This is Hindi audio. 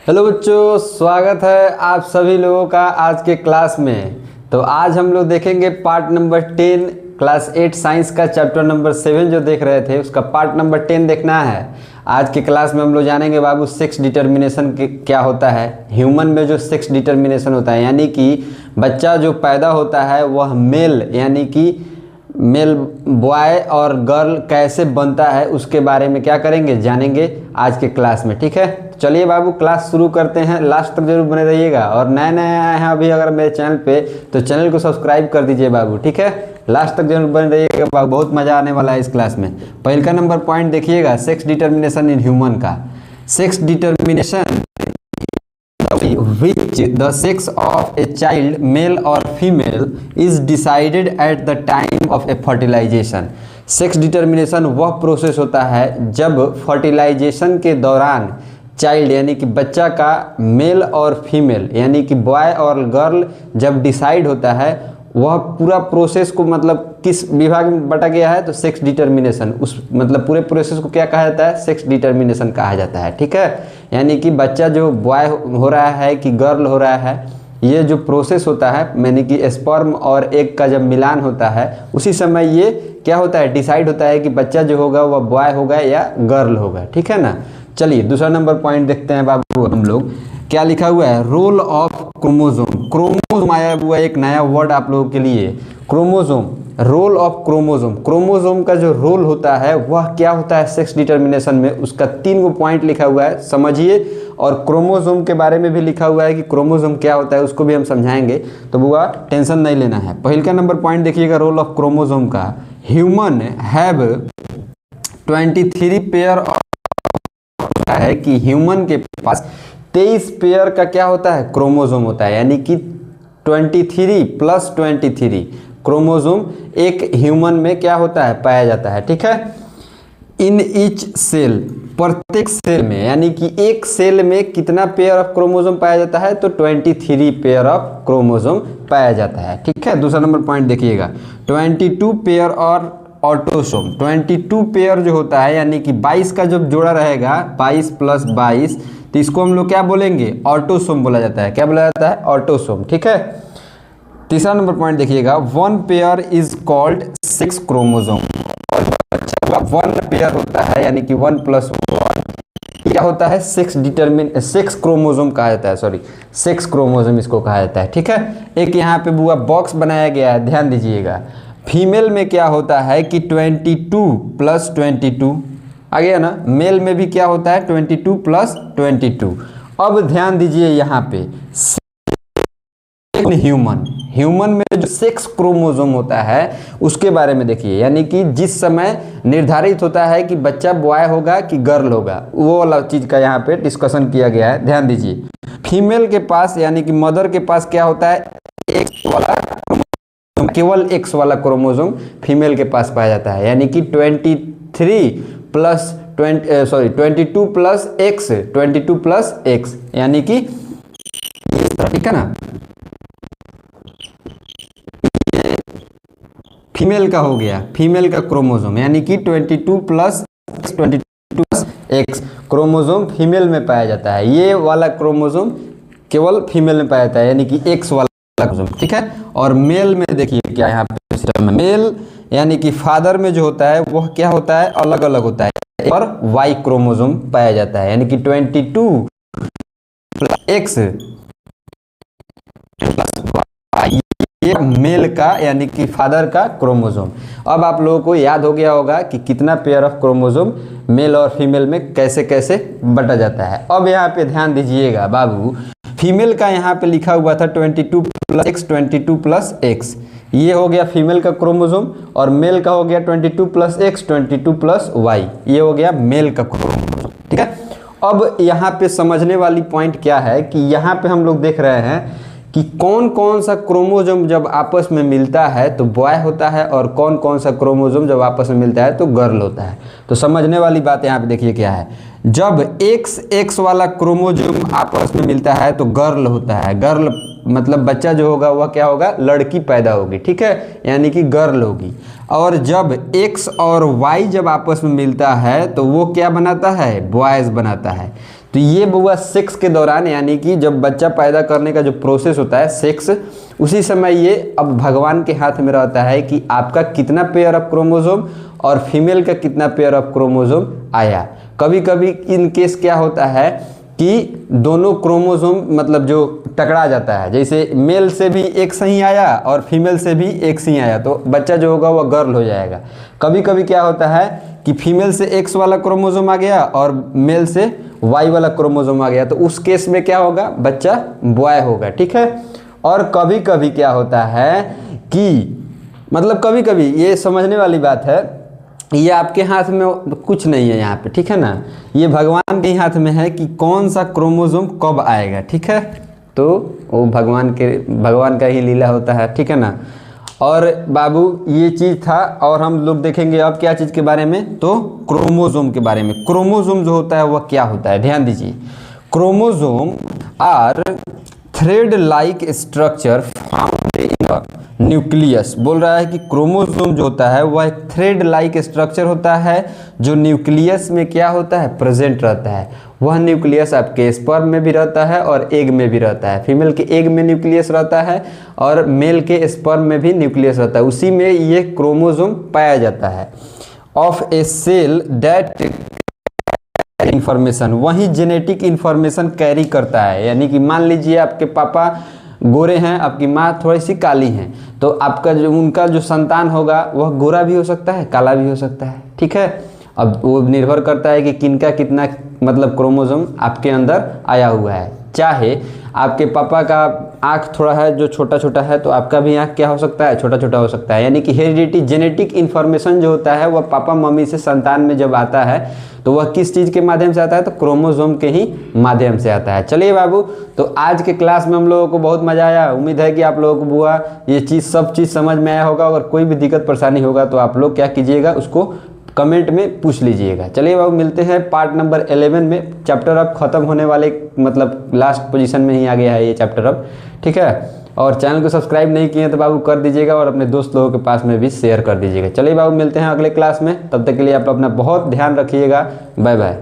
हेलो बच्चों, स्वागत है आप सभी लोगों का आज के क्लास में। तो आज हम लोग देखेंगे पार्ट नंबर 10 क्लास 8 साइंस का चैप्टर नंबर 7 जो देख रहे थे उसका पार्ट नंबर 10 देखना है। आज के क्लास में हम लोग जानेंगे बाबू सेक्स डिटर्मिनेशन क्या होता है। ह्यूमन में जो सेक्स डिटर्मिनेशन होता है यानी कि बच्चा जो पैदा होता है वह मेल यानी कि मेल बॉय और गर्ल कैसे बनता है उसके बारे में क्या करेंगे, जानेंगे आज के क्लास में। ठीक है, चलिए बाबू क्लास शुरू करते हैं। लास्ट तक जरूर बने रहिएगा और नए नए आए हैं अभी अगर मेरे चैनल पे तो चैनल को सब्सक्राइब कर दीजिए बाबू। ठीक है, लास्ट तक जरूर बने रहिएगा बाबू, बहुत मज़ा आने वाला है इस क्लास में। पहला नंबर पॉइंट देखिएगा, सेक्स डिटर्मिनेशन इन ह्यूमन का। Sex determination which the sex of a child male or female is decided at the time of a fertilization। Sex determination वह प्रोसेस होता है जब फर्टिलाइजेशन के दौरान चाइल्ड यानी कि बच्चा का मेल और फीमेल यानी कि बॉय और गर्ल जब डिसाइड होता है, वह पूरा प्रोसेस को मतलब किस विभाग में बटा गया है तो सेक्स डिटर्मिनेशन। उस मतलब पूरे प्रोसेस को क्या कहा जाता है, सेक्स डिटर्मिनेशन कहा जाता है। ठीक है, यानी कि बच्चा जो बॉय हो रहा है कि गर्ल हो रहा है, ये जो प्रोसेस होता है यानी कि स्पर्म और एग का जब मिलान होता है उसी समय ये क्या होता है, डिसाइड होता है कि बच्चा जो होगा वह बॉय होगा या गर्ल होगा। ठीक है ना। चलिए दूसरा नंबर पॉइंट देखते हैं बाबू हम लोग। क्या लिखा हुआ है, रोल ऑफ क्रोमोसोम। क्रोमोसोम आया हुआ एक नया वर्ड आप लोगों के लिए, chromosome. Role of chromosome, chromosome का जो रोल होता है वह क्या होता है सेक्स डिटर्मिनेशन में, उसका 3 गो पॉइंट लिखा हुआ है, समझिए। और क्रोमोसोम के बारे में भी लिखा हुआ है कि क्रोमोसोम क्या होता है, उसको भी हम समझाएंगे, तो बुआ टेंशन नहीं लेना है। पहला नंबर पॉइंट देखिएगा रोल ऑफ क्रोमोसोम का। ह्यूमन हैव 23 पेयर है कि ह्यूमन के पास 23 पेयर का क्या होता है, क्रोमोसोम होता है। यानी कि 23 प्लस 23 क्रोमोसोम एक ह्यूमन में क्या होता है, पाया जाता है। ठीक है, इन ईच सेल, प्रत्येक सेल में, यानी कि एक सेल में कितना पेयर ऑफ क्रोमोसोम पाया जाता है तो 23 पेयर ऑफ क्रोमोसोम पाया जाता है। ठीक है, दूसरा नंबर पॉइंट देखिएगा, 22 पेयर और ऑटोसोम। 22 पेयर जो होता है यानी कि 22 का जब जोड़ा रहेगा 22 प्लस 22 तो इसको हम लोग क्या बोलेंगे, ऑटोसोम बोला जाता है। क्या बोला जाता है, ऑटोसोम। ठीक है, तीसरा नंबर पॉइंट देखिएगा, 1 pair is called 6 chromosome. 1 pair होता है यानी कि 1 प्लस 1 क्या होता है, सेक्स क्रोमोसोम कहा जाता है, सॉरी सेक्स क्रोमोसोम इसको कहा जाता है। ठीक है, एक यहाँ पे बुआ बॉक्स बनाया गया है, ध्यान दीजिएगा। फीमेल में क्या होता है कि 22 प्लस 22 आ गया ना, मेल में भी क्या होता है 22 प्लस 22। अब ध्यान दीजिए यहाँ पे ह्यूमन में जो सेक्स क्रोमोसोम होता है उसके बारे में देखिए। यानी कि जिस समय निर्धारित होता है कि बच्चा बॉय होगा कि गर्ल होगा, वो वाला चीज का यहाँ पे डिस्कशन किया गया है, ध्यान दीजिए। फीमेल के पास यानी कि मदर के पास क्या होता है, एक्स वाला क्रोमोसोम, केवल एक्स वाला क्रोमोसोम फीमेल के पास पाया जाता है। यानी कि 23 plus 22 plus x, 22 plus x यानी कि, ठीक है ना, फीमेल का हो गया, फीमेल का क्रोमोसोम यानी कि 22 plus 22 plus x chromosome female में पाया जाता है। ये वाला क्रोमोसोम केवल फीमेल में पाया जाता है यानी कि एक्स वाला क्रोमोसोम। ठीक है, और मेल में देखिए क्या यहाँ पे सिस्टम है, मेल यानी कि फादर में जो होता है वह क्या होता है, अलग अलग होता है और वाई क्रोमोसोम पाया जाता है। यानी कि 22 प्लस एक्स प्लस वाई, ये मेल का यानी कि फादर का क्रोमोसोम। अब आप लोगों को याद हो गया होगा कि कितना पेयर ऑफ क्रोमोसोम मेल और फीमेल में कैसे कैसे बटा जाता है। अब यहाँ पे ध्यान दीजिएगा बाबू, फीमेल का यहाँ पे लिखा हुआ था 22 प्लस एक्स, 22 प्लस एक्स, ये हो गया फीमेल का क्रोमोसोम। और मेल का हो गया 22 प्लस एक्स, 22 प्लस वाई, ये हो गया मेल का क्रोमोसोम। ठीक है, अब यहाँ पे समझने वाली पॉइंट क्या है कि यहाँ पे हम लोग देख रहे हैं कि कौन कौन सा क्रोमोसोम जब आपस में मिलता है तो बॉय होता है और कौन कौन सा क्रोमोसोम जब आपस में मिलता है तो गर्ल होता है। तो समझने वाली बात यहाँ पे देखिए क्या है, जब एक्स वाला क्रोमोसोम आपस में मिलता है तो गर्ल होता है। गर्ल मतलब बच्चा जो होगा वह क्या होगा, लड़की पैदा होगी। ठीक है, यानी कि गर्ल होगी। और जब एक्स और वाई जब आपस में मिलता है तो वो क्या बनाता है, बॉयज बनाता है। तो ये हुआ सेक्स के दौरान, यानी कि जब बच्चा पैदा करने का जो प्रोसेस होता है सेक्स, उसी समय ये अब भगवान के हाथ में रहता है कि आपका कितना पेयर ऑफ क्रोमोसोम और फीमेल का कितना पेयर ऑफ क्रोमोसोम आया। कभी कभी इन केस क्या होता है कि दोनों क्रोमोसोम मतलब जो टकरा जाता है, जैसे मेल से भी एक सही आया और फीमेल से भी एक सही आया, तो बच्चा जो होगा वह गर्ल हो जाएगा। कभी कभी क्या होता है कि फीमेल से एक्स वाला क्रोमोसोम आ गया और मेल से वाई वाला क्रोमोसोम आ गया, तो उस केस में क्या होगा, बच्चा बॉय होगा। ठीक है। और कभी कभी क्या होता है कि मतलब कभी कभी ये समझने वाली बात है, ये आपके हाथ में कुछ नहीं है यहाँ पे, ठीक है ना, ये भगवान के हाथ में है कि कौन सा क्रोमोसोम कब आएगा। ठीक है। तो वो भगवान का ही लीला होता है। ठीक है ना। और बाबू ये चीज़ था, और हम लोग देखेंगे अब क्या चीज़ के बारे में, तो क्रोमोसोम के बारे में। क्रोमोसोम जो होता है वह क्या होता है, ध्यान दीजिए। Chromosome are thread like structure found in nucleus. बोल रहा है कि क्रोमोसोम जो होता है वह एक थ्रेड लाइक स्ट्रक्चर होता है जो न्यूक्लियस में क्या होता है, प्रेजेंट रहता है। वह न्यूक्लियस आपके स्पर्म में भी रहता है और एग में भी रहता है। फीमेल के एग में न्यूक्लियस रहता है और मेल के स्पर्म में भी न्यूक्लियस रहता है, उसी में ये क्रोमोसोम पाया जाता है। Of a cell that information, वही जेनेटिक इंफॉर्मेशन कैरी करता है। यानी कि मान लीजिए आपके पापा गोरे हैं, आपकी माँ थोड़ी सी काली हैं, तो आपका जो उनका जो संतान होगा वह गोरा भी हो सकता है, काला भी हो सकता है। ठीक है। अब वो निर्भर करता है कि किनका कितना मतलब क्रोमोसोम आपके अंदर आया हुआ है। चाहे आपके पापा का आँख थोड़ा है जो छोटा छोटा है, तो आपका भी आँख क्या हो सकता है, छोटा छोटा हो सकता है। यानी कि हेरिडिटी जेनेटिक इन्फॉर्मेशन जो होता है वह पापा मम्मी से संतान में जब आता है तो वह किस चीज़ के माध्यम से आता है, तो क्रोमोसोम के ही माध्यम से आता है। चलिए बाबू, तो आज के क्लास में हम लोगों को बहुत मज़ा आया। उम्मीद है कि आप लोगों को बुआ ये चीज़ सब चीज़ समझ में आया होगा। अगर कोई भी दिक्कत परेशानी होगा तो आप लोग क्या कीजिएगा, उसको कमेंट में पूछ लीजिएगा। चलिए बाबू, मिलते हैं पार्ट नंबर 11 में। चैप्टर अब खत्म होने वाले, मतलब लास्ट पोजीशन में ही आ गया है ये चैप्टर अब। ठीक है। और चैनल को सब्सक्राइब नहीं किए तो बाबू कर दीजिएगा और अपने दोस्त लोगों के पास में भी शेयर कर दीजिएगा। चलिए बाबू, मिलते हैं अगले क्लास में। तब तक के लिए आप अपना बहुत ध्यान रखिएगा। Bye bye.